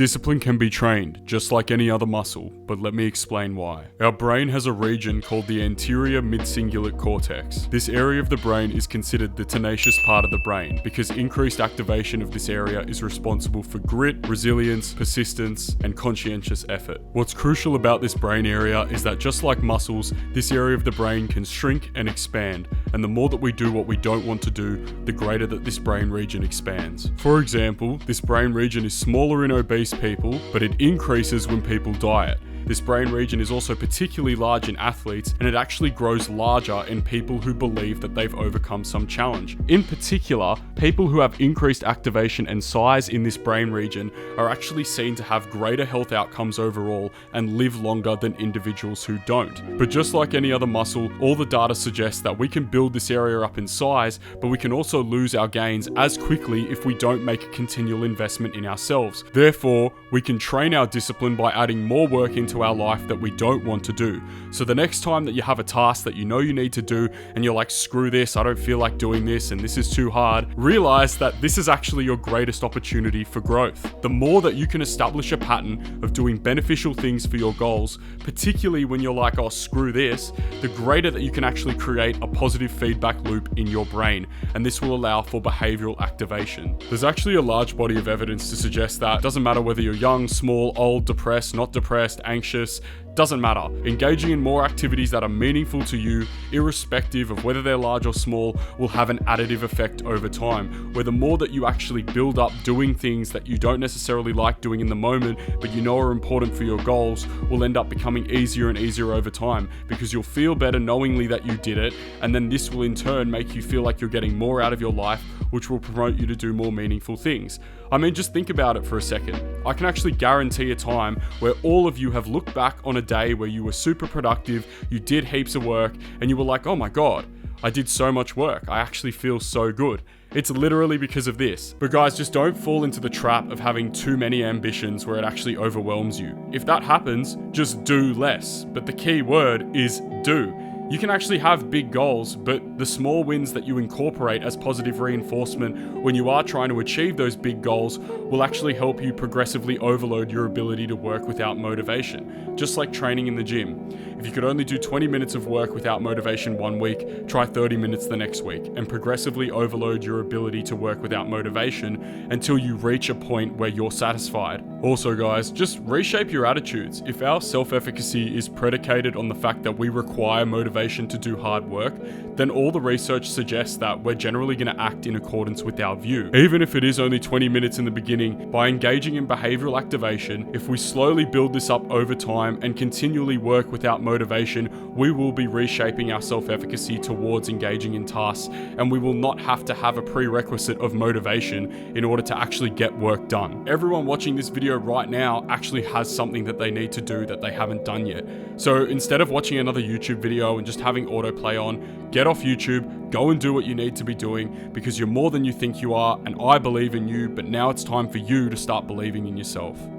Discipline can be trained, just like any other muscle, but let me explain why. Our brain has a region called the anterior midcingulate cortex. This area of the brain is considered the tenacious part of the brain because increased activation of this area is responsible for grit, resilience, persistence, and conscientious effort. What's crucial about this brain area is that just like muscles, this area of the brain can shrink and expand, and the more that we do what we don't want to do, the greater that this brain region expands. For example, this brain region is smaller in obese people, but it increases when people diet. This brain region is also particularly large in athletes, and it actually grows larger in people who believe that they've overcome some challenge. In particular, people who have increased activation and size in this brain region are actually seen to have greater health outcomes overall and live longer than individuals who don't. But just like any other muscle, all the data suggests that we can build this area up in size, but we can also lose our gains as quickly if we don't make a continual investment in ourselves. Therefore, we can train our discipline by adding more work into our life that we don't want to do. So the next time that you have a task that you know you need to do and you're like, screw this, I don't feel like doing this and this is too hard, realize that this is actually your greatest opportunity for growth. The more that you can establish a pattern of doing beneficial things for your goals, particularly when you're like, oh, screw this, the greater that you can actually create a positive feedback loop in your brain, and this will allow for behavioral activation. There's actually a large body of evidence to suggest that it doesn't matter whether you're young, small, old, depressed, not depressed, anxious, doesn't matter. Engaging in more activities that are meaningful to you, irrespective of whether they're large or small, will have an additive effect over time, where the more that you actually build up doing things that you don't necessarily like doing in the moment, but you know are important for your goals, will end up becoming easier and easier over time, because you'll feel better knowingly that you did it, and then this will in turn make you feel like you're getting more out of your life, which will promote you to do more meaningful things. I mean, just think about it for a second. I can actually guarantee a time where all of you have looked back on a day where you were super productive, you did heaps of work, and you were like, oh my God, I did so much work. I actually feel so good. It's literally because of this. But guys, just don't fall into the trap of having too many ambitions where it actually overwhelms you. If that happens, just do less. But the key word is do. You can actually have big goals, but the small wins that you incorporate as positive reinforcement when you are trying to achieve those big goals will actually help you progressively overload your ability to work without motivation, just like training in the gym. If you could only do 20 minutes of work without motivation one week, try 30 minutes the next week, and progressively overload your ability to work without motivation until you reach a point where you're satisfied. Also guys, just reshape your attitudes. If our self-efficacy is predicated on the fact that we require motivation to do hard work, then all the research suggests that we're generally going to act in accordance with our view. Even if it is only 20 minutes in the beginning, by engaging in behavioral activation, if we slowly build this up over time and continually work without motivation, we will be reshaping our self-efficacy towards engaging in tasks, and we will not have to have a prerequisite of motivation in order to actually get work done. Everyone watching this video right now actually has something that they need to do that they haven't done yet. So instead of watching another YouTube video and just having autoplay on, get off YouTube, go and do what you need to be doing, because you're more than you think you are, and I believe in you, but now it's time for you to start believing in yourself.